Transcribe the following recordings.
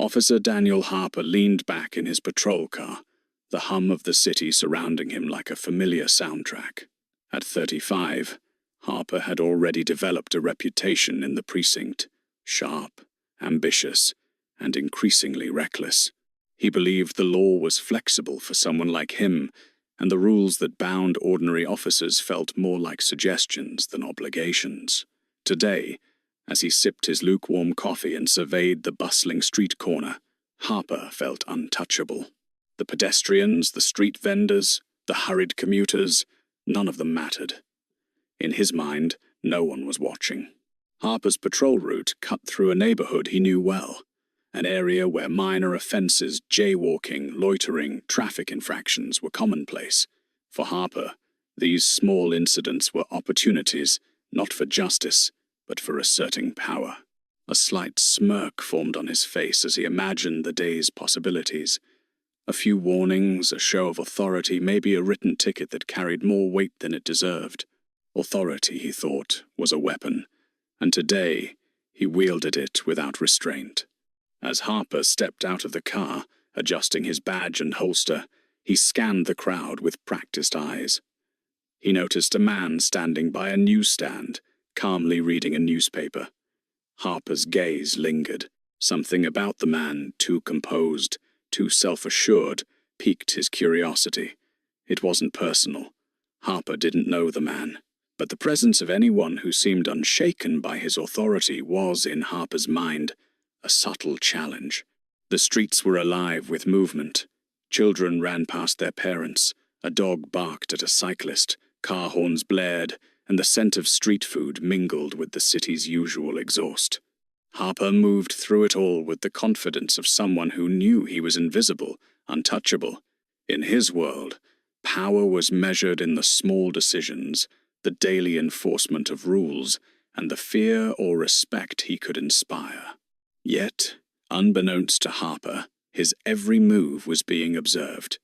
Officer Daniel Harper leaned back in his patrol car, the hum of the city surrounding him like a familiar soundtrack. At 35, Harper had already developed a reputation in the precinct, sharp, ambitious, and increasingly reckless. He believed the law was flexible for someone like him, and the rules that bound ordinary officers felt more like suggestions than obligations. Today, as he sipped his lukewarm coffee and surveyed the bustling street corner, Harper felt untouchable. The pedestrians, the street vendors, the hurried commuters, none of them mattered. In his mind, no one was watching. Harper's patrol route cut through a neighborhood he knew well, an area where minor offenses, jaywalking, loitering, traffic infractions were commonplace. For Harper, these small incidents were opportunities, not for justice, but for asserting power. A slight smirk formed on his face as he imagined the day's possibilities. A few warnings, a show of authority, maybe a written ticket that carried more weight than it deserved. Authority, he thought, was a weapon, and today he wielded it without restraint. As Harper stepped out of the car, adjusting his badge and holster, he scanned the crowd with practiced eyes. He noticed a man standing by a newsstand, calmly reading a newspaper. Harper's gaze lingered. Something about the man, too composed, too self-assured, piqued his curiosity. It wasn't personal. Harper didn't know the man, but the presence of anyone who seemed unshaken by his authority was, in Harper's mind, a subtle challenge. The streets were alive with movement. Children ran past their parents, a dog barked at a cyclist, car horns blared, and the scent of street food mingled with the city's usual exhaust. Harper moved through it all with the confidence of someone who knew he was invisible, untouchable. In his world, power was measured in the small decisions, the daily enforcement of rules, and the fear or respect he could inspire. Yet, unbeknownst to Harper, his every move was being observed.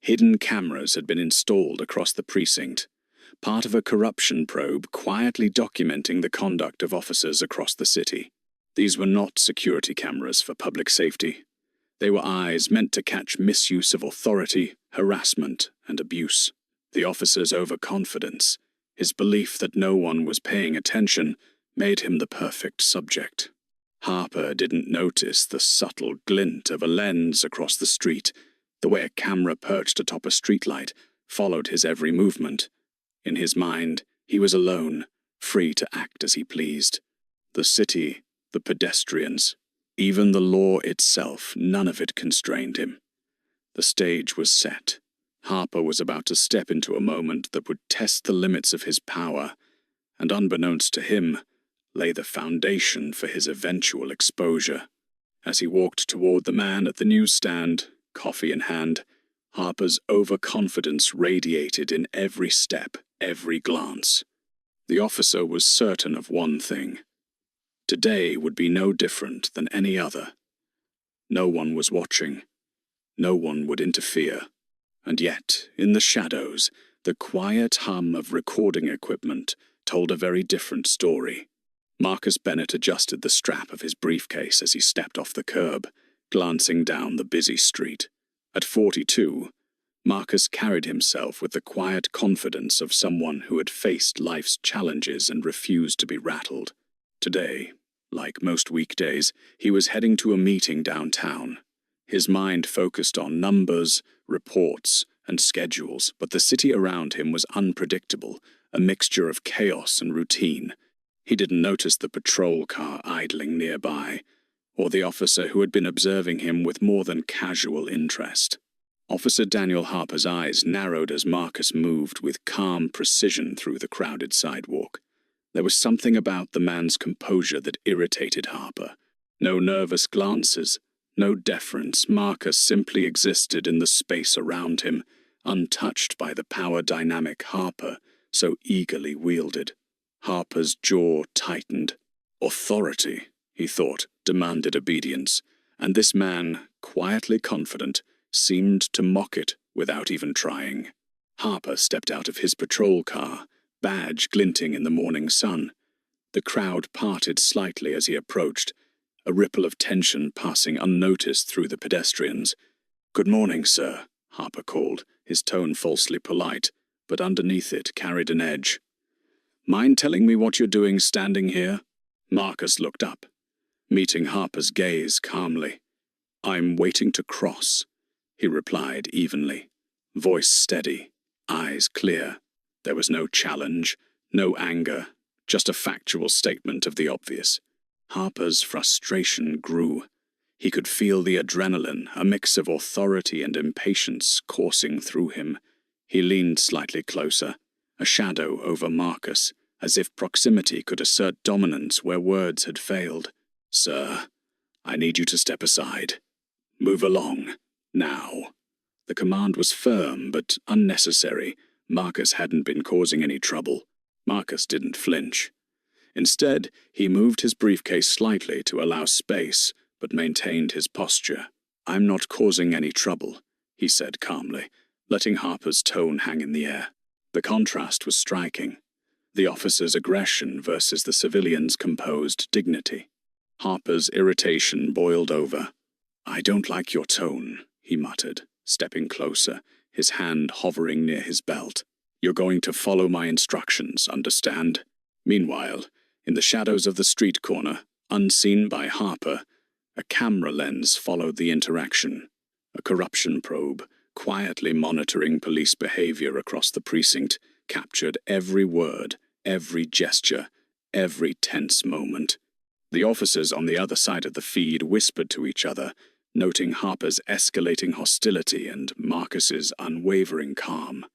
Hidden cameras had been installed across the precinct, part of a corruption probe quietly documenting the conduct of officers across the city. These were not security cameras for public safety. They were eyes meant to catch misuse of authority, harassment, and abuse. The officer's overconfidence, his belief that no one was paying attention, made him the perfect subject. Harper didn't notice the subtle glint of a lens across the street, the way a camera perched atop a streetlight followed his every movement. In his mind, he was alone, free to act as he pleased. The city, the pedestrians, even the law itself, none of it constrained him. The stage was set. Harper was about to step into a moment that would test the limits of his power, and unbeknownst to him, lay the foundation for his eventual exposure. As he walked toward the man at the newsstand, coffee in hand, Harper's overconfidence radiated in every step, every glance. The officer was certain of one thing. Today would be no different than any other. No one was watching. No one would interfere. And yet, in the shadows, the quiet hum of recording equipment told a very different story. Marcus Bennett adjusted the strap of his briefcase as he stepped off the curb, glancing down the busy street. At 42, Marcus carried himself with the quiet confidence of someone who had faced life's challenges and refused to be rattled. Today, like most weekdays, he was heading to a meeting downtown. His mind focused on numbers, reports, and schedules, but the city around him was unpredictable, a mixture of chaos and routine. He didn't notice the patrol car idling nearby, or the officer who had been observing him with more than casual interest. Officer Daniel Harper's eyes narrowed as Marcus moved with calm precision through the crowded sidewalk. There was something about the man's composure that irritated Harper. No nervous glances, no deference. Marcus simply existed in the space around him, untouched by the power dynamic Harper so eagerly wielded. Harper's jaw tightened. Authority, he thought, demanded obedience, and this man, quietly confident, seemed to mock it without even trying. Harper stepped out of his patrol car, badge glinting in the morning sun. The crowd parted slightly as he approached, a ripple of tension passing unnoticed through the pedestrians. "Good morning, sir," Harper called, his tone falsely polite, but underneath it carried an edge. "Mind telling me what you're doing standing here?" Marcus looked up, meeting Harper's gaze calmly. "I'm waiting to cross," he replied evenly, voice steady, eyes clear. There was no challenge, no anger, just a factual statement of the obvious. Harper's frustration grew. He could feel the adrenaline, a mix of authority and impatience, coursing through him. He leaned slightly closer, a shadow over Marcus, as if proximity could assert dominance where words had failed. "Sir, I need you to step aside. Move along, now." The command was firm but unnecessary. Marcus hadn't been causing any trouble. Marcus didn't flinch. Instead, he moved his briefcase slightly to allow space, but maintained his posture. "I'm not causing any trouble," he said calmly, letting Harper's tone hang in the air. The contrast was striking. The officer's aggression versus the civilian's composed dignity. Harper's irritation boiled over. "I don't like your tone," he muttered, stepping closer, his hand hovering near his belt. "You're going to follow my instructions, understand?" Meanwhile, in the shadows of the street corner, unseen by Harper, a camera lens followed the interaction. A corruption probe, quietly monitoring police behavior across the precinct, captured every word, every gesture, every tense moment. The officers on the other side of the feed whispered to each other, noting Harper's escalating hostility and Marcus's unwavering calm.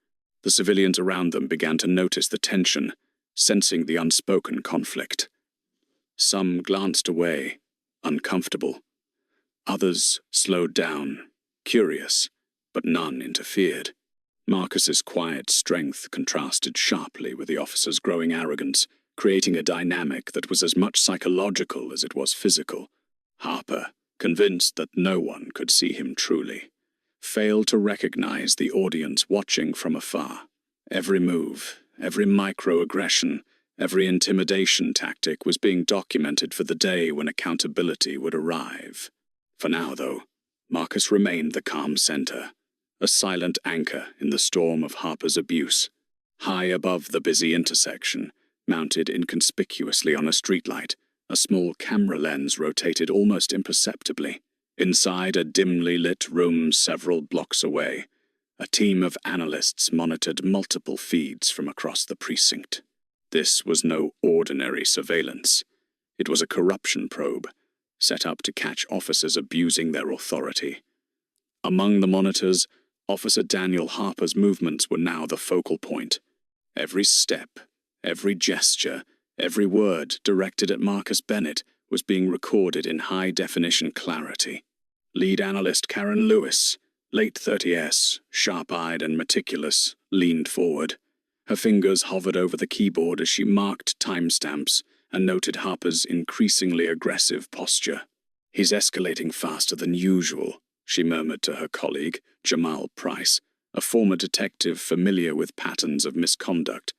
The civilians around them began to notice the tension, sensing the unspoken conflict. Some glanced away, uncomfortable. Others slowed down, curious, but none interfered. Marcus's quiet strength contrasted sharply with the officer's growing arrogance, creating a dynamic that was as much psychological as it was physical. Harper, convinced that no one could see him truly, failed to recognize the audience watching from afar. Every move, every microaggression, every intimidation tactic was being documented for the day when accountability would arrive. For now, though, Marcus remained the calm center, a silent anchor in the storm of Harper's abuse. High above the busy intersection, mounted inconspicuously on a streetlight, a small camera lens rotated almost imperceptibly. Inside a dimly lit room several blocks away, a team of analysts monitored multiple feeds from across the precinct. This was no ordinary surveillance. It was a corruption probe, set up to catch officers abusing their authority. Among the monitors, Officer Daniel Harper's movements were now the focal point. Every step, every gesture, every word directed at Marcus Bennett was being recorded in high-definition clarity. Lead analyst Karen Lewis, late 30s, sharp-eyed and meticulous, leaned forward. Her fingers hovered over the keyboard as she marked timestamps and noted Harper's increasingly aggressive posture. "He's escalating faster than usual," she murmured to her colleague, Jamal Price, a former detective familiar with patterns of misconduct.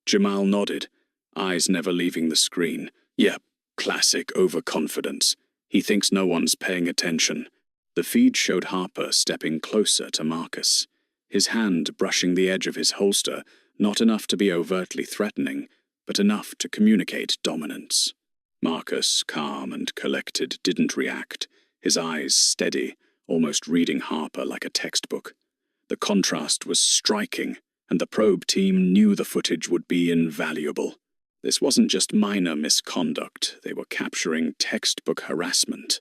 Jamal nodded, eyes never leaving the screen. "Yep, classic overconfidence. He thinks no one's paying attention." The feed showed Harper stepping closer to Marcus, his hand brushing the edge of his holster, not enough to be overtly threatening, but enough to communicate dominance. Marcus, calm and collected, didn't react, his eyes steady, almost reading Harper like a textbook. The contrast was striking, and the probe team knew the footage would be invaluable. This wasn't just minor misconduct, they were capturing textbook harassment,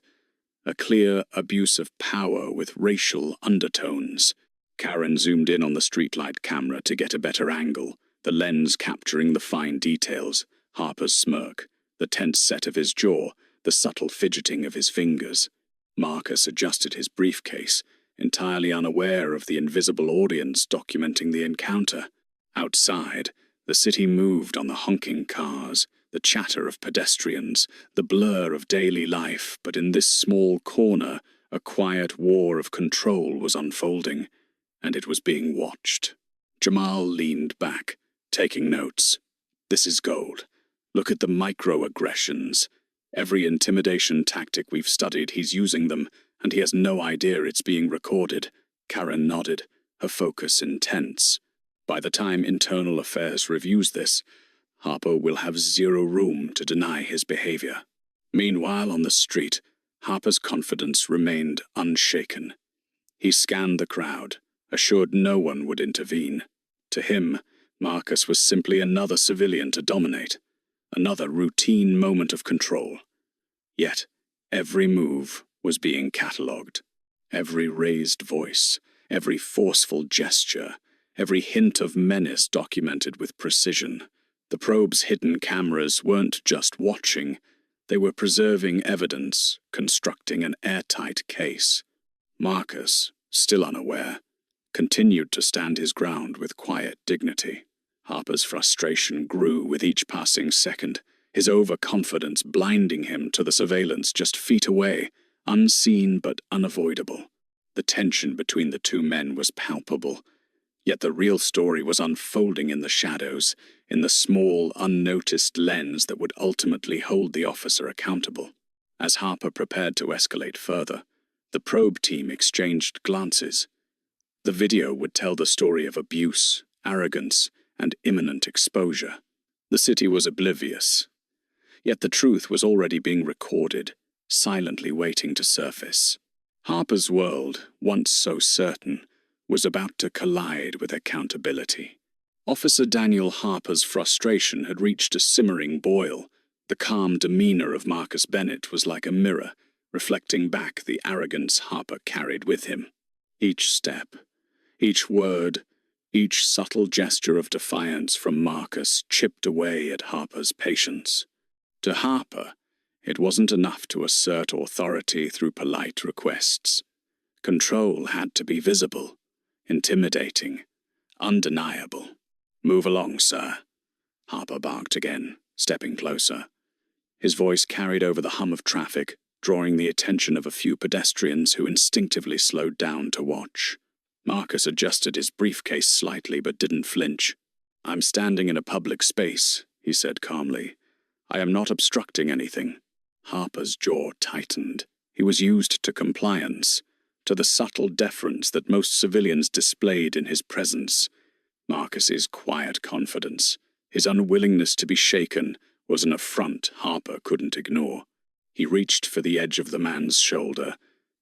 a clear abuse of power with racial undertones. Karen zoomed in on the streetlight camera to get a better angle, the lens capturing the fine details, Harper's smirk, the tense set of his jaw, the subtle fidgeting of his fingers. Marcus adjusted his briefcase, entirely unaware of the invisible audience documenting the encounter. Outside, the city moved on the honking cars, the chatter of pedestrians, the blur of daily life, but in this small corner, a quiet war of control was unfolding, and it was being watched. Jamal leaned back, taking notes. "This is gold. Look at the microaggressions. Every intimidation tactic we've studied, he's using them, and he has no idea it's being recorded. Karen nodded, her focus intense. By the time Internal Affairs reviews this, Harper will have zero room to deny his behavior. Meanwhile, on the street, Harper's confidence remained unshaken. He scanned the crowd, assured no one would intervene. To him, Marcus was simply another civilian to dominate, another routine moment of control. Yet, every move was being catalogued. Every raised voice, every forceful gesture, every hint of menace documented with precision. The probe's hidden cameras weren't just watching, they were preserving evidence, constructing an airtight case. Marcus, still unaware, continued to stand his ground with quiet dignity. Harper's frustration grew with each passing second, his overconfidence blinding him to the surveillance just feet away, unseen but unavoidable. The tension between the two men was palpable, yet the real story was unfolding in the shadows, in the small, unnoticed lens that would ultimately hold the officer accountable. As Harper prepared to escalate further, the probe team exchanged glances. The video would tell the story of abuse, arrogance, and imminent exposure. The city was oblivious, yet the truth was already being recorded, silently waiting to surface. Harper's world, once so certain, was about to collide with accountability. Officer Daniel Harper's frustration had reached a simmering boil. The calm demeanor of Marcus Bennett was like a mirror, reflecting back the arrogance Harper carried with him. Each step, each word, each subtle gesture of defiance from Marcus chipped away at Harper's patience. To Harper, it wasn't enough to assert authority through polite requests. Control had to be visible, intimidating, undeniable. "Move along, sir," Harper barked again, stepping closer. His voice carried over the hum of traffic, drawing the attention of a few pedestrians who instinctively slowed down to watch. Marcus adjusted his briefcase slightly but didn't flinch. "I'm standing in a public space," he said calmly. "I am not obstructing anything." Harper's jaw tightened. He was used to compliance, to the subtle deference that most civilians displayed in his presence. Marcus's quiet confidence, his unwillingness to be shaken, was an affront Harper couldn't ignore. He reached for the edge of the man's shoulder,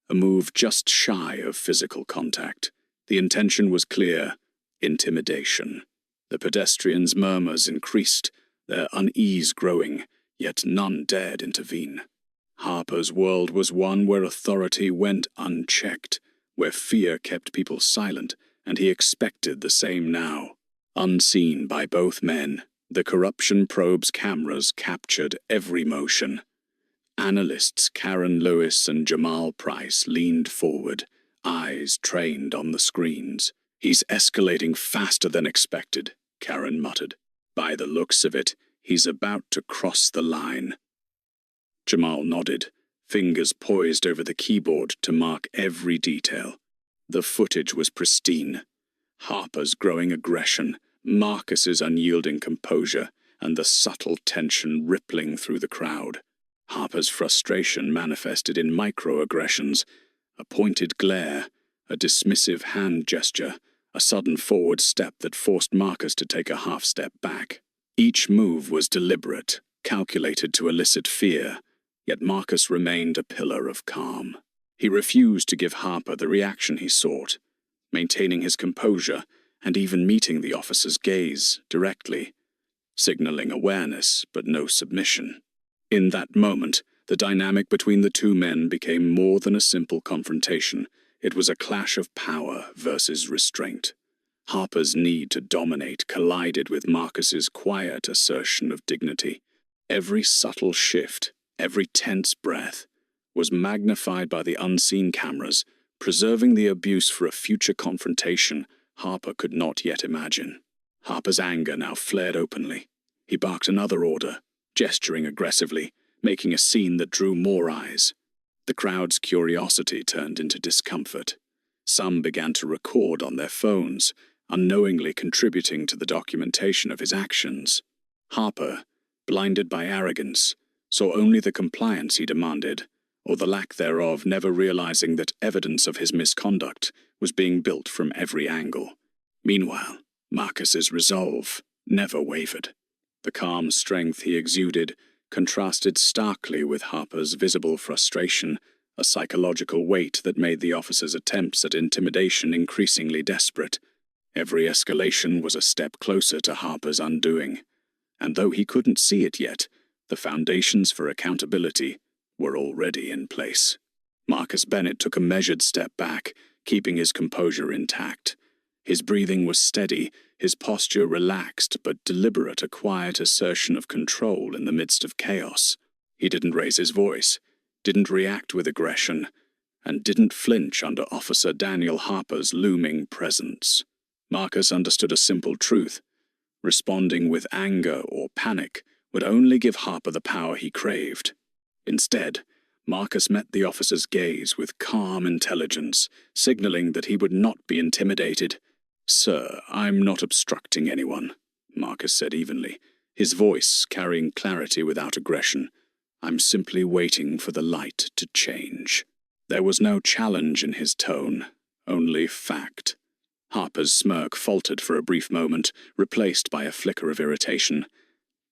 a move just shy of physical contact. The intention was clear: intimidation. The pedestrians' murmurs increased, their unease growing, yet none dared intervene. Harper's world was one where authority went unchecked, where fear kept people silent, and he expected the same now. Unseen by both men, the corruption probe's cameras captured every motion. Analysts Karen Lewis and Jamal Price leaned forward, eyes trained on the screens. "He's escalating faster than expected," Karen muttered. "By the looks of it, he's about to cross the line." Jamal nodded, fingers poised over the keyboard to mark every detail. The footage was pristine. Harper's growing aggression, Marcus's unyielding composure, and the subtle tension rippling through the crowd. Harper's frustration manifested in microaggressions: a pointed glare, a dismissive hand gesture, a sudden forward step that forced Marcus to take a half-step back. Each move was deliberate, calculated to elicit fear, yet Marcus remained a pillar of calm. He refused to give Harper the reaction he sought, maintaining his composure and even meeting the officer's gaze directly, signaling awareness but no submission. In that moment, the dynamic between the two men became more than a simple confrontation. It was a clash of power versus restraint. Harper's need to dominate collided with Marcus's quiet assertion of dignity. Every subtle shift, every tense breath, was magnified by the unseen cameras, preserving the abuse for a future confrontation Harper could not yet imagine. Harper's anger now flared openly. He barked another order, gesturing aggressively, making a scene that drew more eyes. The crowd's curiosity turned into discomfort. Some began to record on their phones, unknowingly contributing to the documentation of his actions. Harper, blinded by arrogance, saw only the compliance he demanded, or the lack thereof, never realizing that evidence of his misconduct was being built from every angle. Meanwhile, Marcus's resolve never wavered. The calm strength he exuded contrasted starkly with Harper's visible frustration, a psychological weight that made the officer's attempts at intimidation increasingly desperate. Every escalation was a step closer to Harper's undoing, and though he couldn't see it yet, the foundations for accountability were already in place. Marcus Bennett took a measured step back, keeping his composure intact. His breathing was steady, his posture relaxed but deliberate, a quiet assertion of control in the midst of chaos. He didn't raise his voice, didn't react with aggression, and didn't flinch under Officer Daniel Harper's looming presence. Marcus understood a simple truth. Responding with anger or panic would only give Harper the power he craved. Instead, Marcus met the officer's gaze with calm intelligence, signaling that he would not be intimidated. "Sir, I'm not obstructing anyone," Marcus said evenly, his voice carrying clarity without aggression. "I'm simply waiting for the light to change." There was no challenge in his tone, only fact. Harper's smirk faltered for a brief moment, replaced by a flicker of irritation.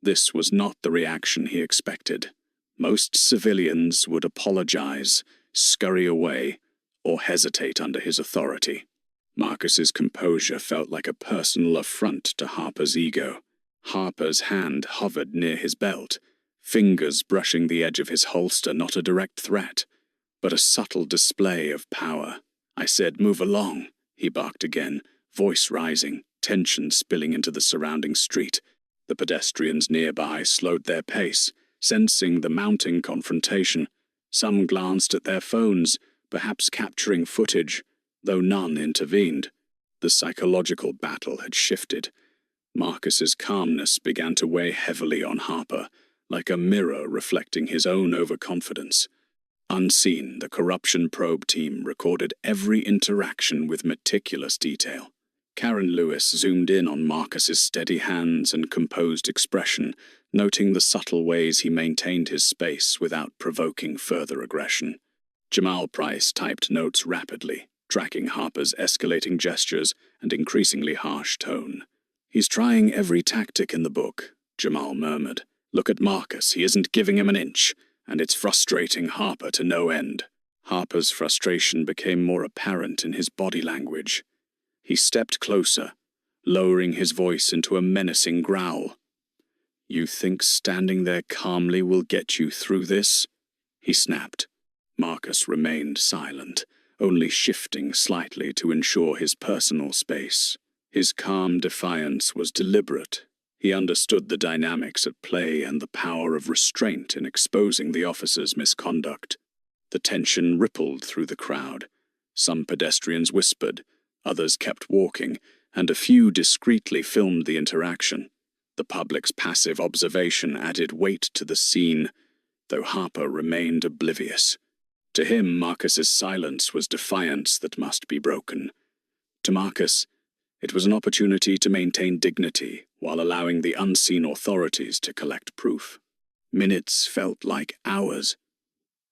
This was not the reaction he expected. Most civilians would apologize, scurry away, or hesitate under his authority. Marcus's composure felt like a personal affront to Harper's ego. Harper's hand hovered near his belt, fingers brushing the edge of his holster, not a direct threat, but a subtle display of power. "I said move along," he barked again, voice rising, tension spilling into the surrounding street. The pedestrians nearby slowed their pace, sensing the mounting confrontation. Some glanced at their phones, perhaps capturing footage, though none intervened. The psychological battle had shifted. Marcus's calmness began to weigh heavily on Harper, like a mirror reflecting his own overconfidence. Unseen, the corruption probe team recorded every interaction with meticulous detail. Karen Lewis zoomed in on Marcus's steady hands and composed expression, noting the subtle ways he maintained his space without provoking further aggression. Jamal Price typed notes rapidly, tracking Harper's escalating gestures and increasingly harsh tone. "He's trying every tactic in the book," Jamal murmured. "Look at Marcus, he isn't giving him an inch, and it's frustrating Harper to no end." Harper's frustration became more apparent in his body language. He stepped closer, lowering his voice into a menacing growl. "You think standing there calmly will get you through this?" he snapped. Marcus remained silent, only shifting slightly to ensure his personal space. His calm defiance was deliberate. He understood the dynamics at play and the power of restraint in exposing the officer's misconduct. The tension rippled through the crowd. Some pedestrians whispered, others kept walking, and a few discreetly filmed the interaction. The public's passive observation added weight to the scene, though Harper remained oblivious. To him, Marcus's silence was defiance that must be broken. To Marcus, it was an opportunity to maintain dignity while allowing the unseen authorities to collect proof. Minutes felt like hours.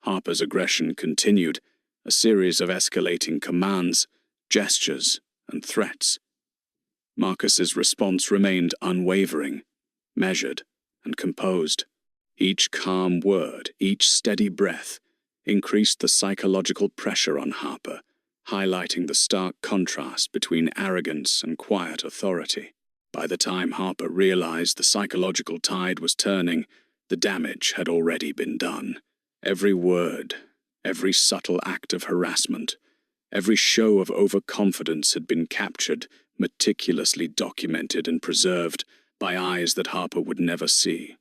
Harper's aggression continued, a series of escalating commands, gestures, and threats. Marcus's response remained unwavering, measured, and composed. Each calm word, each steady breath, increased the psychological pressure on Harper, highlighting the stark contrast between arrogance and quiet authority. By the time Harper realized the psychological tide was turning, the damage had already been done. Every word, every subtle act of harassment, every show of overconfidence had been captured, meticulously documented and preserved by eyes that Harper would never see.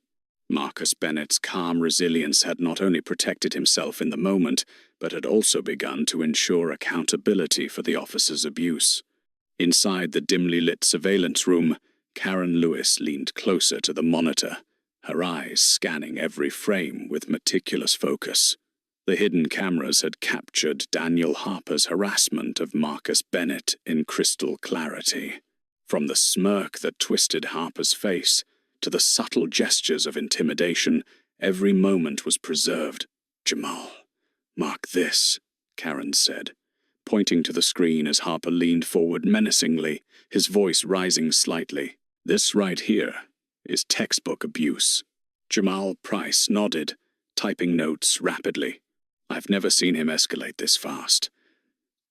Marcus Bennett's calm resilience had not only protected himself in the moment, but had also begun to ensure accountability for the officer's abuse. Inside the dimly lit surveillance room, Karen Lewis leaned closer to the monitor, her eyes scanning every frame with meticulous focus. The hidden cameras had captured Daniel Harper's harassment of Marcus Bennett in crystal clarity. From the smirk that twisted Harper's face to the subtle gestures of intimidation, Every moment was preserved. "Jamal, mark this," Karen said, pointing to the screen as Harper leaned forward menacingly, his voice rising slightly. "This right here is textbook abuse." Jamal Price nodded, typing notes rapidly. "I've never seen him escalate this fast."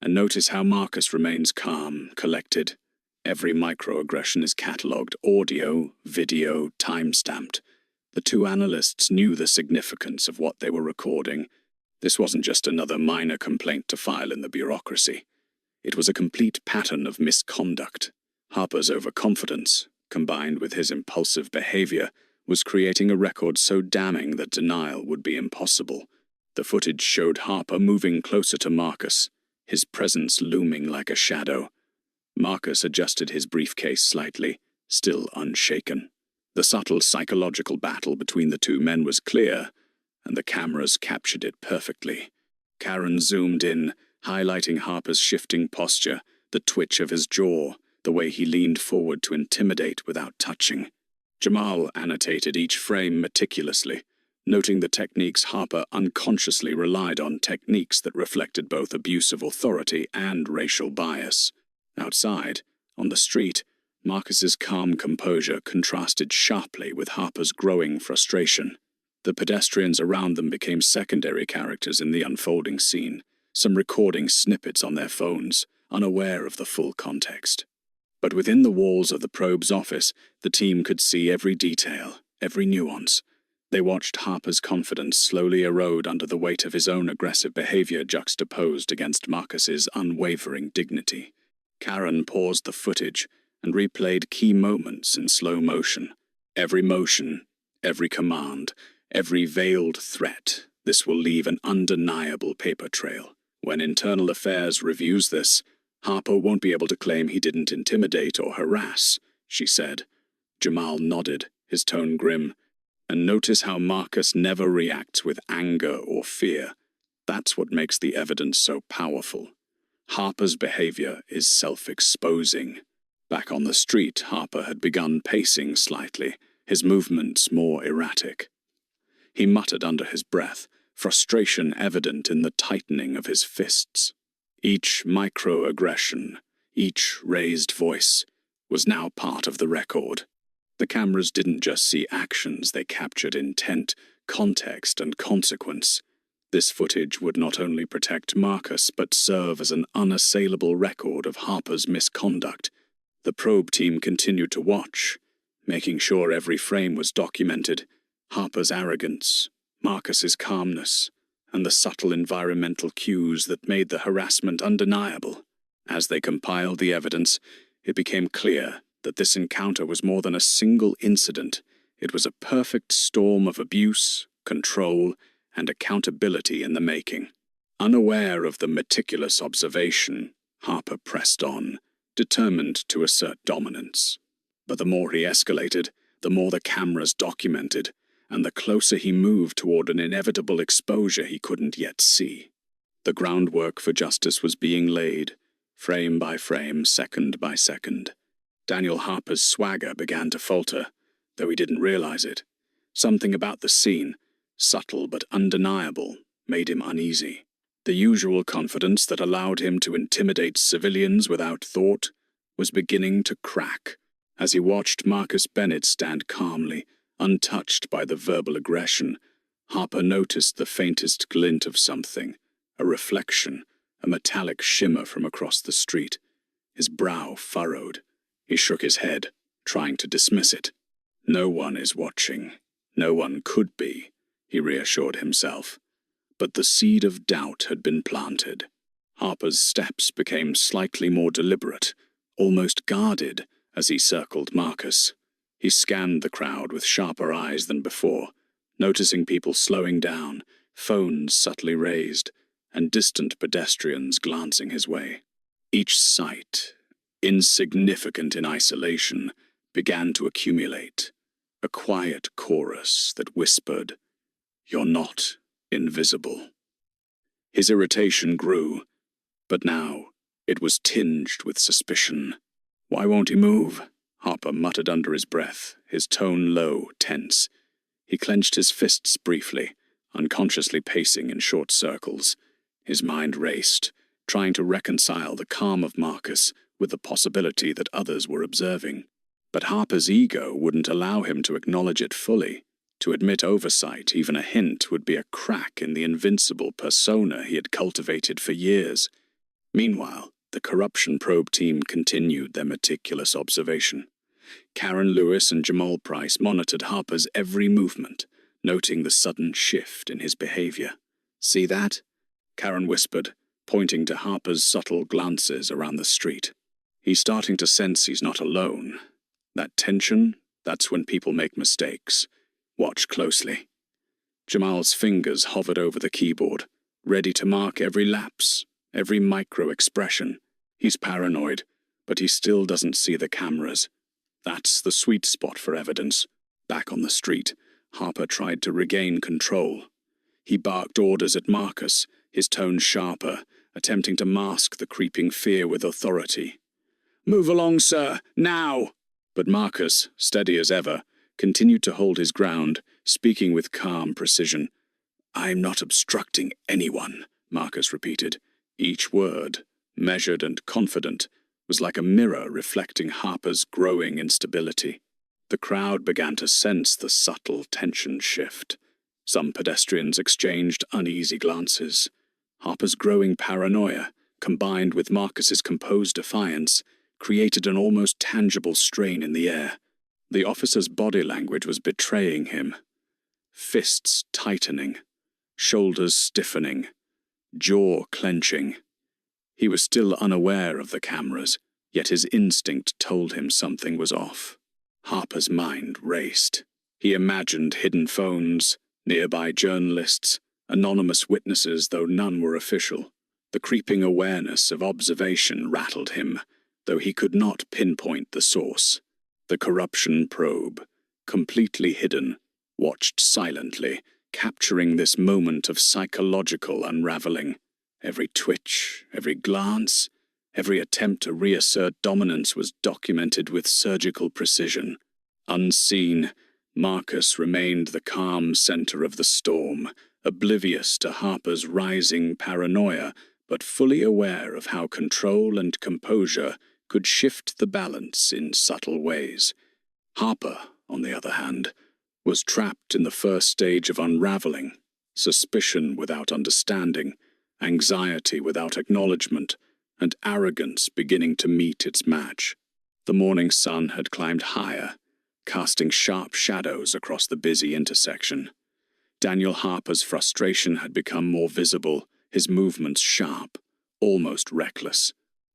And notice how Marcus remains calm, collected. Every microaggression is catalogued, audio, video, time-stamped. The two analysts knew the significance of what they were recording. This wasn't just another minor complaint to file in the bureaucracy. It was a complete pattern of misconduct. Harper's overconfidence, combined with his impulsive behavior, was creating a record so damning that denial would be impossible. The footage showed Harper moving closer to Marcus, his presence looming like a shadow. Marcus adjusted his briefcase slightly, still unshaken. The subtle psychological battle between the two men was clear, and the cameras captured it perfectly. Karen zoomed in, highlighting Harper's shifting posture, the twitch of his jaw, the way he leaned forward to intimidate without touching. Jamal annotated each frame meticulously, noting the techniques Harper unconsciously relied on, techniques that reflected both abuse of authority and racial bias. Outside, on the street, Marcus's calm composure contrasted sharply with Harper's growing frustration. The pedestrians around them became secondary characters in the unfolding scene, some recording snippets on their phones, unaware of the full context. But within the walls of the probe's office, the team could see every detail, every nuance. They watched Harper's confidence slowly erode under the weight of his own aggressive behavior juxtaposed against Marcus's unwavering dignity. Karen paused the footage and replayed key moments in slow motion. Every motion, every command, every veiled threat, this will leave an undeniable paper trail. When Internal Affairs reviews this, Harper won't be able to claim he didn't intimidate or harass, she said. Jamal nodded, his tone grim. And notice how Marcus never reacts with anger or fear. That's what makes the evidence so powerful. Harper's behavior is self-exposing. Back on the street, Harper had begun pacing slightly, his movements more erratic. He muttered under his breath, frustration evident in the tightening of his fists. Each microaggression, each raised voice, was now part of the record. The cameras didn't just see actions, they captured intent, context, and consequence. This footage would not only protect Marcus, but serve as an unassailable record of Harper's misconduct. The probe team continued to watch, making sure every frame was documented. Harper's arrogance, Marcus's calmness, and the subtle environmental cues that made the harassment undeniable. As they compiled the evidence, it became clear that this encounter was more than a single incident. It was a perfect storm of abuse, control, and accountability in the making. Unaware of the meticulous observation, Harper pressed on, determined to assert dominance. But the more he escalated, the more the cameras documented, and the closer he moved toward an inevitable exposure he couldn't yet see. The groundwork for justice was being laid, frame by frame, second by second. Daniel Harper's swagger began to falter, though he didn't realize it. Something about the scene, subtle but undeniable, made him uneasy. The usual confidence that allowed him to intimidate civilians without thought was beginning to crack. As he watched Marcus Bennett stand calmly, untouched by the verbal aggression, Harper noticed the faintest glint of something, a reflection, a metallic shimmer from across the street. His brow furrowed. He shook his head, trying to dismiss it. No one is watching. No one could be, he reassured himself. But the seed of doubt had been planted. Harper's steps became slightly more deliberate, almost guarded, as he circled Marcus. He scanned the crowd with sharper eyes than before, noticing people slowing down, phones subtly raised, and distant pedestrians glancing his way. Each sight, insignificant in isolation, began to accumulate, a quiet chorus that whispered, "You're not invisible." His irritation grew, but now it was tinged with suspicion. "Why won't he move?" Harper muttered under his breath, his tone low, tense. He clenched his fists briefly, unconsciously pacing in short circles. His mind raced, trying to reconcile the calm of Marcus with the possibility that others were observing. But Harper's ego wouldn't allow him to acknowledge it fully. To admit oversight, even a hint, would be a crack in the invincible persona he had cultivated for years. Meanwhile, the corruption probe team continued their meticulous observation. Karen Lewis and Jamal Price monitored Harper's every movement, noting the sudden shift in his behavior. "See that?" Karen whispered, pointing to Harper's subtle glances around the street. "He's starting to sense he's not alone. That tension, that's when people make mistakes. Watch closely." Jamal's fingers hovered over the keyboard, ready to mark every lapse, every micro-expression. He's paranoid, but he still doesn't see the cameras. That's the sweet spot for evidence. Back on the street, Harper tried to regain control. He barked orders at Marcus, his tone sharper, attempting to mask the creeping fear with authority. "Move along, sir, now!" But Marcus, steady as ever, continued to hold his ground, speaking with calm precision. "I'm not obstructing anyone," Marcus repeated. Each word, measured and confident, was like a mirror reflecting Harper's growing instability. The crowd began to sense the subtle tension shift. Some pedestrians exchanged uneasy glances. Harper's growing paranoia, combined with Marcus's composed defiance, created an almost tangible strain in the air. The officer's body language was betraying him. Fists tightening, shoulders stiffening, jaw clenching. He was still unaware of the cameras, yet his instinct told him something was off. Harper's mind raced. He imagined hidden phones, nearby journalists, anonymous witnesses though none were official. The creeping awareness of observation rattled him, though he could not pinpoint the source. The corruption probe, completely hidden, watched silently, capturing this moment of psychological unraveling. Every twitch, every glance, every attempt to reassert dominance was documented with surgical precision. Unseen, Marcus remained the calm center of the storm, oblivious to Harper's rising paranoia, but fully aware of how control and composure could shift the balance in subtle ways. Harper, on the other hand, was trapped in the first stage of unraveling, suspicion without understanding, anxiety without acknowledgement, and arrogance beginning to meet its match. The morning sun had climbed higher, casting sharp shadows across the busy intersection. Daniel Harper's frustration had become more visible, his movements sharp, almost reckless.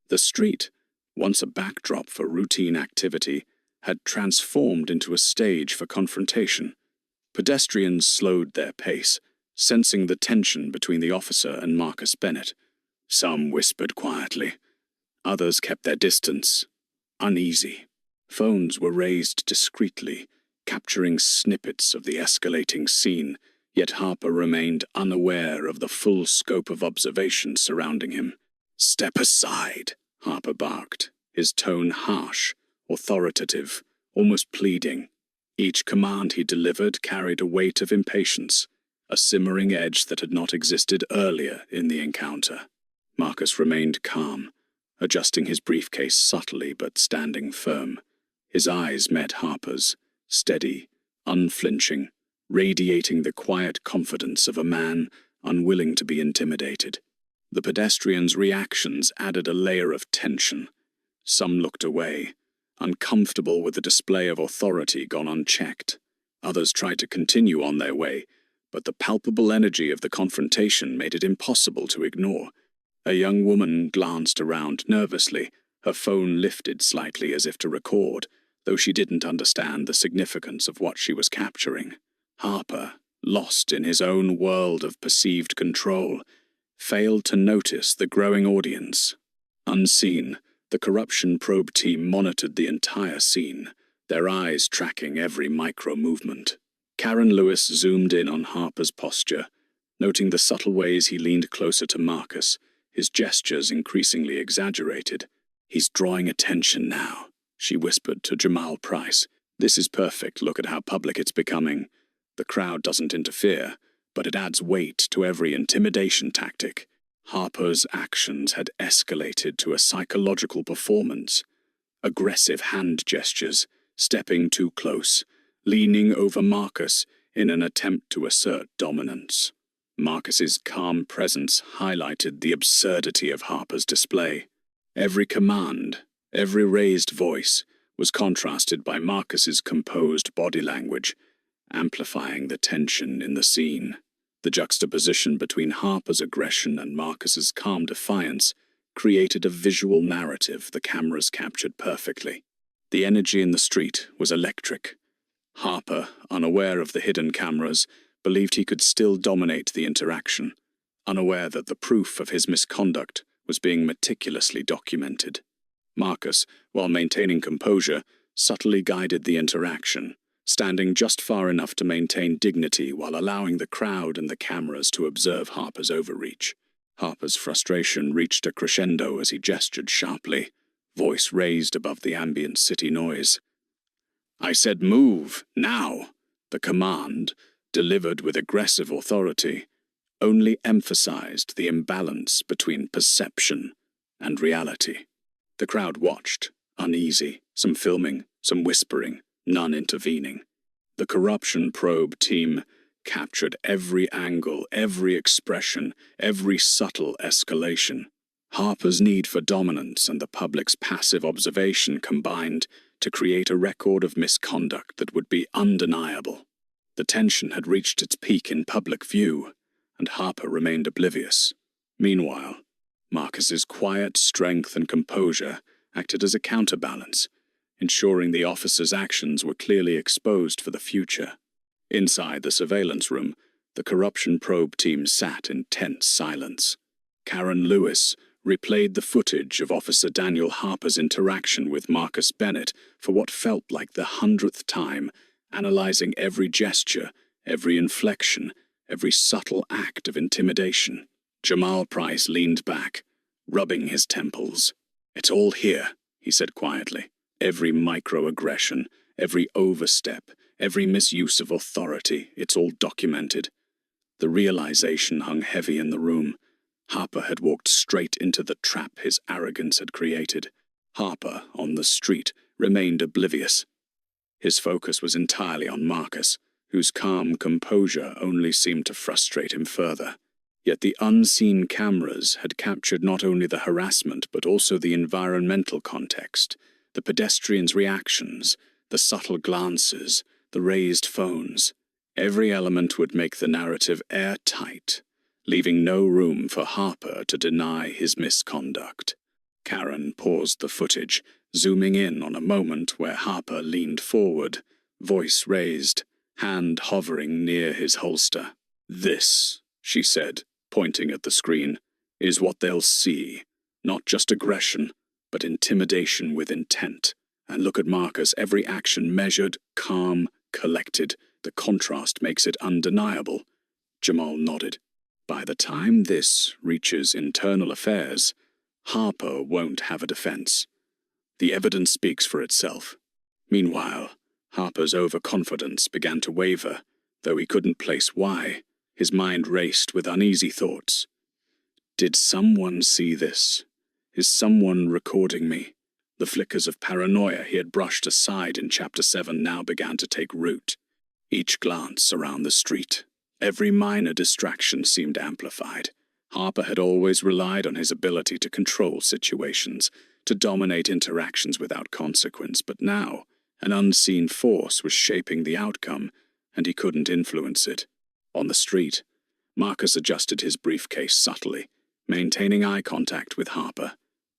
The street, once a backdrop for routine activity, had transformed into a stage for confrontation. Pedestrians slowed their pace, sensing the tension between the officer and Marcus Bennett. Some whispered quietly. Others kept their distance, uneasy. Phones were raised discreetly, capturing snippets of the escalating scene, yet Harper remained unaware of the full scope of observation surrounding him. "Step aside," Harper barked, his tone harsh, authoritative, almost pleading. Each command he delivered carried a weight of impatience, a simmering edge that had not existed earlier in the encounter. Marcus remained calm, adjusting his briefcase subtly but standing firm. His eyes met Harper's, steady, unflinching, radiating the quiet confidence of a man unwilling to be intimidated. The pedestrians' reactions added a layer of tension. Some looked away, uncomfortable with the display of authority gone unchecked. Others tried to continue on their way, but the palpable energy of the confrontation made it impossible to ignore. A young woman glanced around nervously, her phone lifted slightly as if to record, though she didn't understand the significance of what she was capturing. Harper, lost in his own world of perceived control, failed to notice the growing audience. Unseen, the corruption probe team monitored the entire scene, their eyes tracking every micro-movement. Karen Lewis zoomed in on Harper's posture, noting the subtle ways he leaned closer to Marcus, his gestures increasingly exaggerated. "He's drawing attention now," she whispered to Jamal Price. "This is perfect. Look at how public it's becoming." The crowd doesn't interfere, but it adds weight to every intimidation tactic. Harper's actions had escalated to a psychological performance. Aggressive hand gestures, stepping too close, leaning over Marcus in an attempt to assert dominance. Marcus's calm presence highlighted the absurdity of Harper's display. Every command, every raised voice, was contrasted by Marcus's composed body language, amplifying the tension in the scene. The juxtaposition between Harper's aggression and Marcus's calm defiance created a visual narrative the cameras captured perfectly. The energy in the street was electric. Harper, unaware of the hidden cameras, believed he could still dominate the interaction, unaware that the proof of his misconduct was being meticulously documented. Marcus, while maintaining composure, subtly guided the interaction, standing just far enough to maintain dignity while allowing the crowd and the cameras to observe Harper's overreach. Harper's frustration reached a crescendo as he gestured sharply, voice raised above the ambient city noise. "I said move, now!" The command, delivered with aggressive authority, only emphasized the imbalance between perception and reality. The crowd watched, uneasy, some filming, some whispering, none intervening. The corruption probe team captured every angle, every expression, every subtle escalation. Harper's need for dominance and the public's passive observation combined to create a record of misconduct that would be undeniable. The tension had reached its peak in public view, and Harper remained oblivious. Meanwhile, Marcus's quiet strength and composure acted as a counterbalance, ensuring the officer's actions were clearly exposed for the future. Inside the surveillance room, the corruption probe team sat in tense silence. Karen Lewis replayed the footage of Officer Daniel Harper's interaction with Marcus Bennett for what felt like the 100th time, analyzing every gesture, every inflection, every subtle act of intimidation. Jamal Price leaned back, rubbing his temples. "It's all here," he said quietly. "Every microaggression, every overstep, every misuse of authority, it's all documented." The realization hung heavy in the room. Harper had walked straight into the trap his arrogance had created. Harper, on the street, remained oblivious. His focus was entirely on Marcus, whose calm composure only seemed to frustrate him further. Yet the unseen cameras had captured not only the harassment but also the environmental context, the pedestrians' reactions, the subtle glances, the raised phones. Every element would make the narrative airtight, leaving no room for Harper to deny his misconduct. Karen paused the footage, zooming in on a moment where Harper leaned forward, voice raised, hand hovering near his holster. "This," she said, pointing at the screen, "is what they'll see. Not just aggression, but intimidation with intent. And look at Marcus, every action measured, calm, collected. The contrast makes it undeniable." Jamal nodded. "By the time this reaches internal affairs, Harper won't have a defense. The evidence speaks for itself." Meanwhile, Harper's overconfidence began to waver, though he couldn't place why. His mind raced with uneasy thoughts. Did someone see this? Is someone recording me? The flickers of paranoia he had brushed aside in Chapter 7 now began to take root. Each glance around the street, every minor distraction seemed amplified. Harper had always relied on his ability to control situations, to dominate interactions without consequence, but now an unseen force was shaping the outcome, and he couldn't influence it. On the street, Marcus adjusted his briefcase subtly, maintaining eye contact with Harper.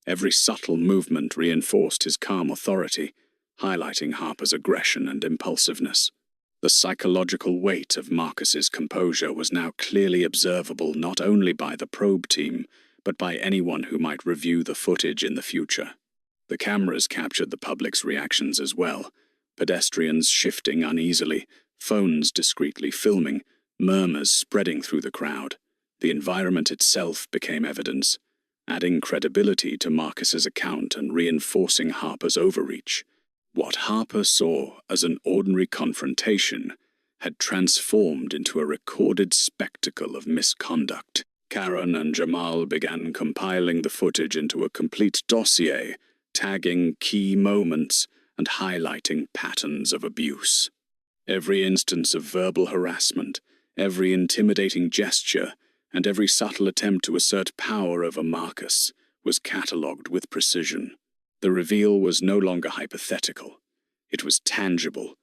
Every subtle movement reinforced his calm authority, highlighting Harper's aggression and impulsiveness. The psychological weight of Marcus's composure was now clearly observable not only by the probe team, but by anyone who might review the footage in the future. The cameras captured the public's reactions as well, pedestrians shifting uneasily, phones discreetly filming, murmurs spreading through the crowd. The environment itself became evidence, adding credibility to Marcus's account and reinforcing Harper's overreach. What Harper saw as an ordinary confrontation had transformed into a recorded spectacle of misconduct. Karen and Jamal began compiling the footage into a complete dossier, tagging key moments and highlighting patterns of abuse. Every instance of verbal harassment, every intimidating gesture, and every subtle attempt to assert power over Marcus was catalogued with precision. The reveal was no longer hypothetical. It was tangible,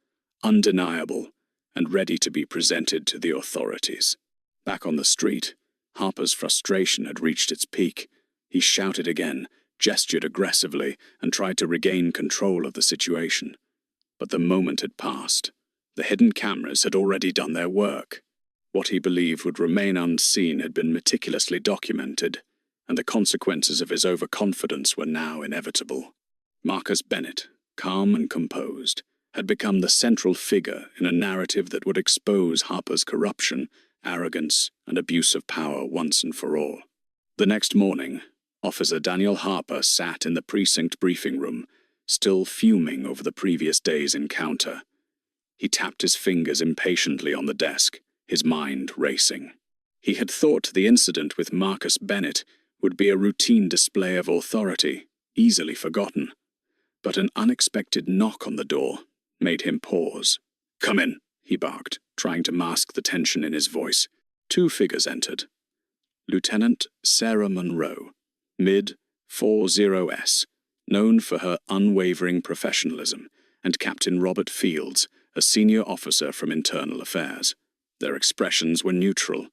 undeniable, and ready to be presented to the authorities. Back on the street, Harper's frustration had reached its peak. He shouted again, gestured aggressively, and tried to regain control of the situation. But the moment had passed. The hidden cameras had already done their work. What he believed would remain unseen had been meticulously documented, and the consequences of his overconfidence were now inevitable. Marcus Bennett, calm and composed, had become the central figure in a narrative that would expose Harper's corruption, arrogance, and abuse of power once and for all. The next morning, Officer Daniel Harper sat in the precinct briefing room, still fuming over the previous day's encounter. He tapped his fingers impatiently on the desk, his mind racing. He had thought the incident with Marcus Bennett would be a routine display of authority, easily forgotten. But an unexpected knock on the door made him pause. "Come in," he barked, trying to mask the tension in his voice. Two figures entered. Lieutenant Sarah Monroe, mid-40S, known for her unwavering professionalism, and Captain Robert Fields, a senior officer from Internal Affairs. Their expressions were neutral,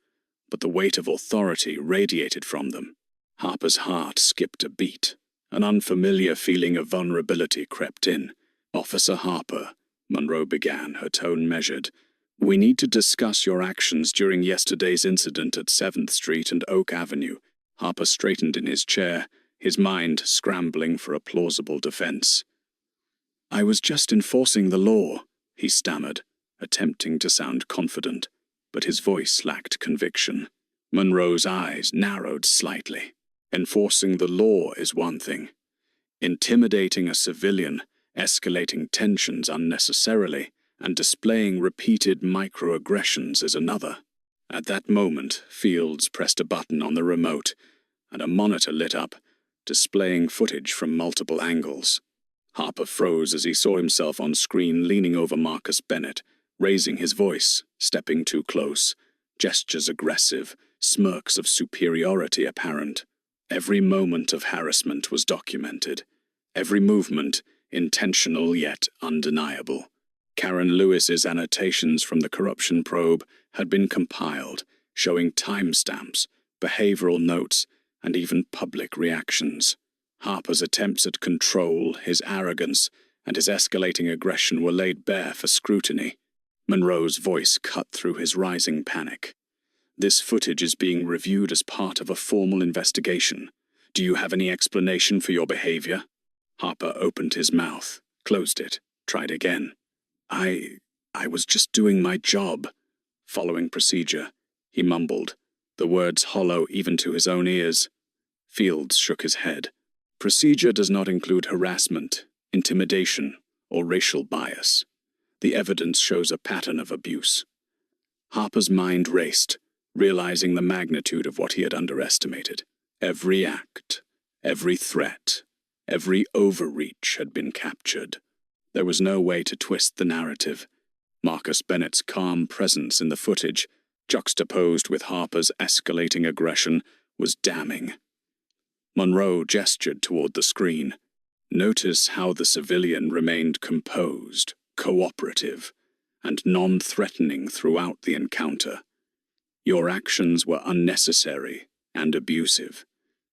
but the weight of authority radiated from them. Harper's heart skipped a beat. An unfamiliar feeling of vulnerability crept in. "Officer Harper," Monroe began, her tone measured, "we need to discuss your actions during yesterday's incident at 7th Street and Oak Avenue." Harper straightened in his chair, his mind scrambling for a plausible defense. "I was just enforcing the law," he stammered, attempting to sound confident, but his voice lacked conviction. Monroe's eyes narrowed slightly. Enforcing the law is one thing. Intimidating a civilian, escalating tensions unnecessarily, and displaying repeated microaggressions is another. At that moment, Fields pressed a button on the remote, and a monitor lit up, displaying footage from multiple angles. Harper froze as he saw himself on screen leaning over Marcus Bennett, raising his voice, stepping too close, gestures aggressive, smirks of superiority apparent. Every moment of harassment was documented. Every movement, intentional yet undeniable. Karen Lewis's annotations from the corruption probe had been compiled, showing timestamps, behavioral notes, and even public reactions. Harper's attempts at control, his arrogance, and his escalating aggression were laid bare for scrutiny. Monroe's voice cut through his rising panic. "This footage is being reviewed as part of a formal investigation. Do you have any explanation for your behavior?" Harper opened his mouth, closed it, tried again. I was just doing my job." Following procedure, he mumbled, the words hollow even to his own ears. Fields shook his head. "Procedure does not include harassment, intimidation, or racial bias. The evidence shows a pattern of abuse." Harper's mind raced, realizing the magnitude of what he had underestimated. Every act, every threat, every overreach had been captured. There was no way to twist the narrative. Marcus Bennett's calm presence in the footage, juxtaposed with Harper's escalating aggression, was damning. Monroe gestured toward the screen. "Notice how the civilian remained composed, cooperative, and non-threatening throughout the encounter. Your actions were unnecessary and abusive.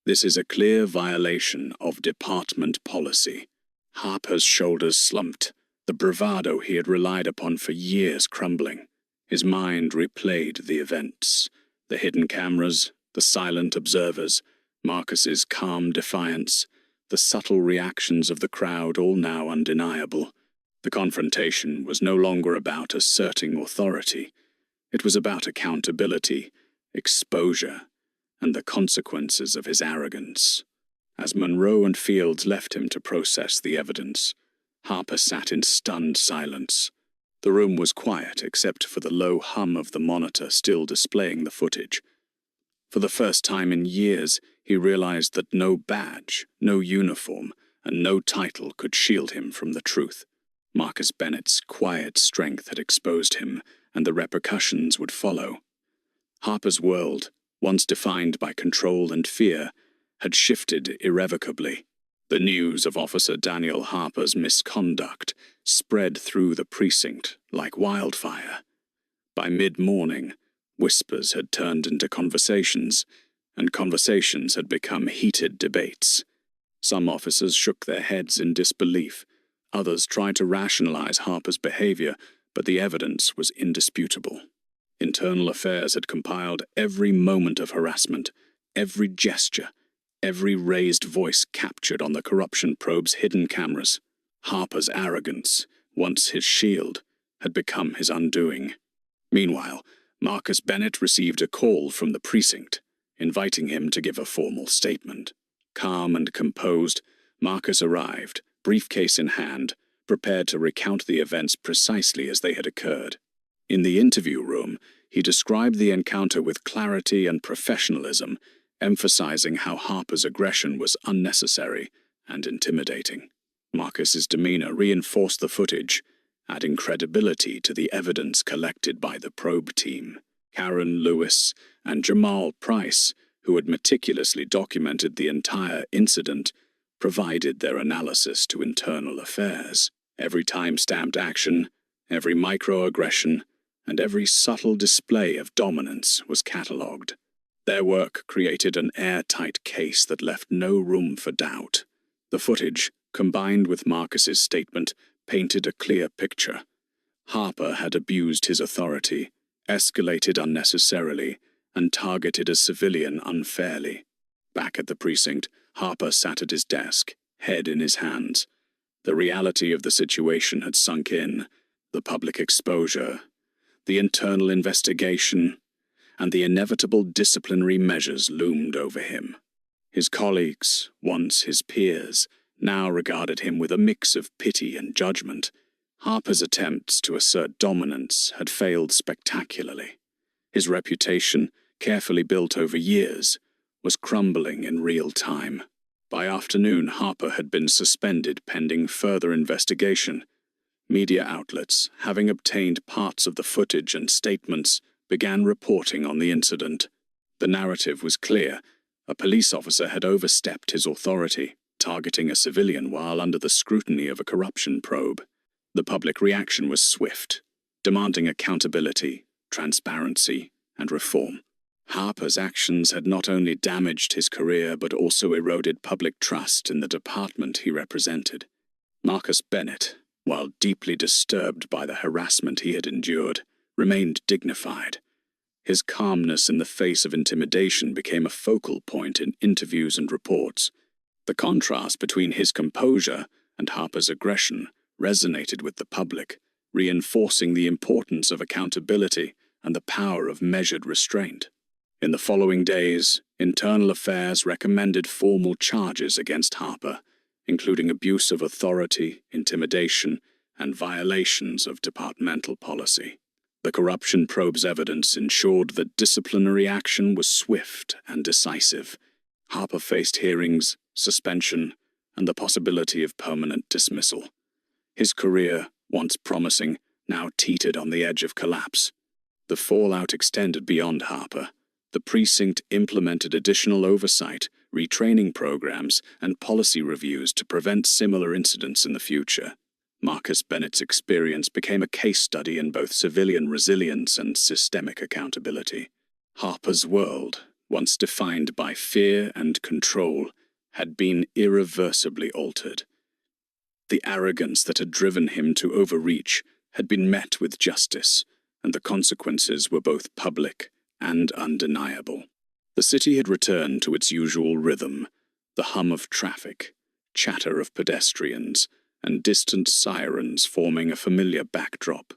This is a clear violation of department policy." Harper's shoulders slumped, the bravado he had relied upon for years crumbling. His mind replayed the events, the hidden cameras, the silent observers, Marcus's calm defiance, the subtle reactions of the crowd, all now undeniable. The confrontation was no longer about asserting authority. It was about accountability, exposure, and the consequences of his arrogance. As Monroe and Fields left him to process the evidence, Harper sat in stunned silence. The room was quiet except for the low hum of the monitor still displaying the footage. For the first time in years, he realized that no badge, no uniform, and no title could shield him from the truth. Marcus Bennett's quiet strength had exposed him, and the repercussions would follow. Harper's world, once defined by control and fear, had shifted irrevocably. The news of Officer Daniel Harper's misconduct spread through the precinct like wildfire. By mid-morning, whispers had turned into conversations, and conversations had become heated debates. Some officers shook their heads in disbelief. Others tried to rationalize Harper's behavior, but the evidence was indisputable. Internal Affairs had compiled every moment of harassment, every gesture, every raised voice captured on the corruption probe's hidden cameras. Harper's arrogance, once his shield, had become his undoing. Meanwhile, Marcus Bennett received a call from the precinct, inviting him to give a formal statement. Calm and composed, Marcus arrived, briefcase in hand, prepared to recount the events precisely as they had occurred. In the interview room, he described the encounter with clarity and professionalism, emphasizing how Harper's aggression was unnecessary and intimidating. Marcus's demeanor reinforced the footage, adding credibility to the evidence collected by the probe team. Karen Lewis and Jamal Price, who had meticulously documented the entire incident, provided their analysis to Internal Affairs. Every time-stamped action, every microaggression, and every subtle display of dominance was catalogued. Their work created an airtight case that left no room for doubt. The footage, combined with Marcus's statement, painted a clear picture. Harper had abused his authority, escalated unnecessarily, and targeted a civilian unfairly. Back at the precinct, Harper sat at his desk, head in his hands. The reality of the situation had sunk in. The public exposure, the internal investigation, and the inevitable disciplinary measures loomed over him. His colleagues, once his peers, now regarded him with a mix of pity and judgment. Harper's attempts to assert dominance had failed spectacularly. His reputation, carefully built over years, was crumbling in real time. By afternoon, Harper had been suspended pending further investigation. Media outlets, having obtained parts of the footage and statements, began reporting on the incident. The narrative was clear. A police officer had overstepped his authority, targeting a civilian while under the scrutiny of a corruption probe. The public reaction was swift, demanding accountability, transparency, and reform. Harper's actions had not only damaged his career but also eroded public trust in the department he represented. Marcus Bennett, while deeply disturbed by the harassment he had endured, remained dignified. His calmness in the face of intimidation became a focal point in interviews and reports. The contrast between his composure and Harper's aggression resonated with the public, reinforcing the importance of accountability and the power of measured restraint. In the following days, Internal Affairs recommended formal charges against Harper, including abuse of authority, intimidation, and violations of departmental policy. The corruption probe's evidence ensured that disciplinary action was swift and decisive. Harper faced hearings, suspension, and the possibility of permanent dismissal. His career, once promising, now teetered on the edge of collapse. The fallout extended beyond Harper. The precinct implemented additional oversight, retraining programs, and policy reviews to prevent similar incidents in the future. Marcus Bennett's experience became a case study in both civilian resilience and systemic accountability. Harper's world, once defined by fear and control, had been irreversibly altered. The arrogance that had driven him to overreach had been met with justice, and the consequences were both public and undeniable. The city had returned to its usual rhythm, the hum of traffic, chatter of pedestrians, and distant sirens forming a familiar backdrop.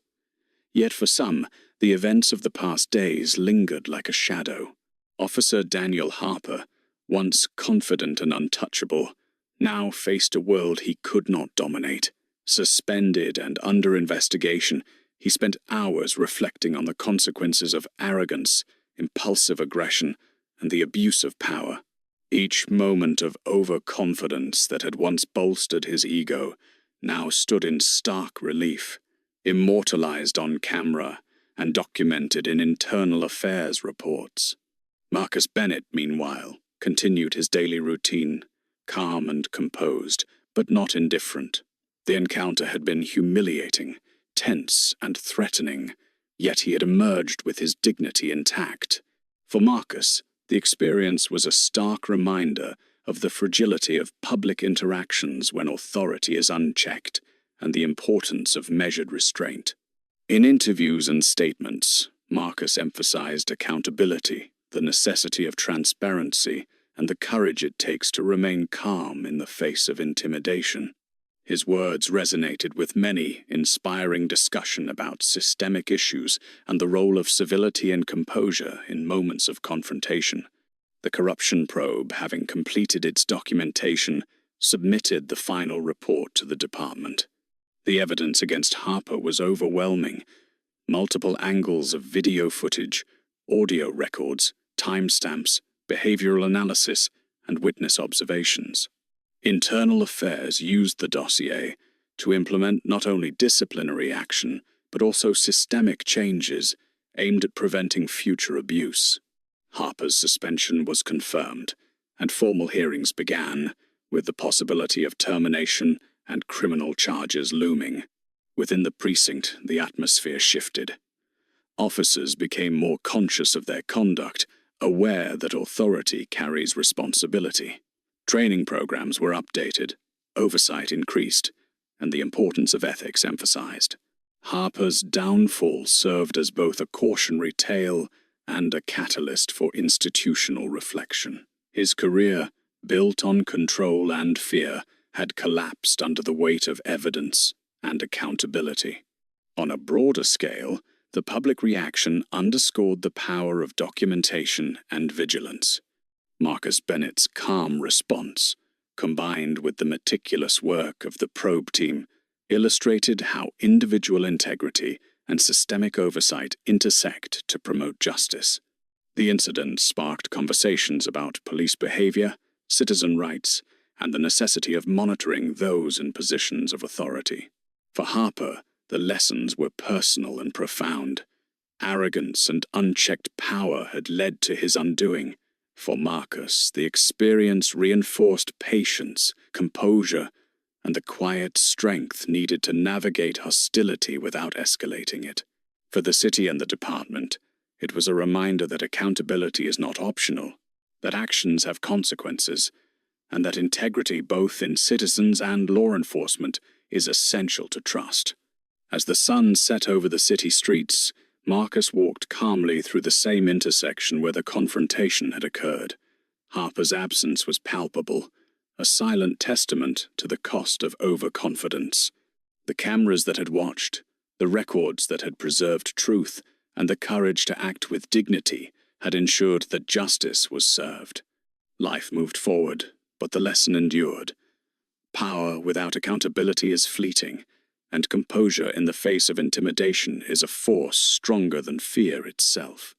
Yet for some, the events of the past days lingered like a shadow. Officer Daniel Harper, once confident and untouchable, now faced a world he could not dominate. Suspended and under investigation, He spent hours reflecting on the consequences of arrogance, impulsive aggression, and the abuse of power. Each moment of overconfidence that had once bolstered his ego now stood in stark relief, immortalized on camera and documented in internal affairs reports. Marcus Bennett, meanwhile, continued his daily routine, calm and composed, but not indifferent. The encounter had been humiliating, tense and threatening, yet he had emerged with his dignity intact. For Marcus, the experience was a stark reminder of the fragility of public interactions when authority is unchecked, and the importance of measured restraint. In interviews and statements, Marcus emphasized accountability, the necessity of transparency, and the courage it takes to remain calm in the face of intimidation. His words resonated with many, inspiring discussion about systemic issues and the role of civility and composure in moments of confrontation. The corruption probe, having completed its documentation, submitted the final report to the department. The evidence against Harper was overwhelming. Multiple angles of video footage, audio records, timestamps, behavioral analysis, and witness observations. Internal Affairs used the dossier to implement not only disciplinary action, but also systemic changes aimed at preventing future abuse. Harper's suspension was confirmed, and formal hearings began, with the possibility of termination and criminal charges looming. Within the precinct, the atmosphere shifted. Officers became more conscious of their conduct, aware that authority carries responsibility. Training programs were updated, oversight increased, and the importance of ethics emphasized. Harper's downfall served as both a cautionary tale and a catalyst for institutional reflection. His career, built on control and fear, had collapsed under the weight of evidence and accountability. On a broader scale, the public reaction underscored the power of documentation and vigilance. Marcus Bennett's calm response, combined with the meticulous work of the probe team, illustrated how individual integrity and systemic oversight intersect to promote justice. The incident sparked conversations about police behavior, citizen rights, and the necessity of monitoring those in positions of authority. For Harper, the lessons were personal and profound. Arrogance and unchecked power had led to his undoing. For Marcus, the experience reinforced patience, composure, and the quiet strength needed to navigate hostility without escalating it. For the city and the department, it was a reminder that accountability is not optional, that actions have consequences, and that integrity both in citizens and law enforcement is essential to trust. As the sun set over the city streets, Marcus walked calmly through the same intersection where the confrontation had occurred. Harper's absence was palpable, a silent testament to the cost of overconfidence. The cameras that had watched, the records that had preserved truth, and the courage to act with dignity had ensured that justice was served. Life moved forward, but the lesson endured. Power without accountability is fleeting, and composure in the face of intimidation is a force stronger than fear itself.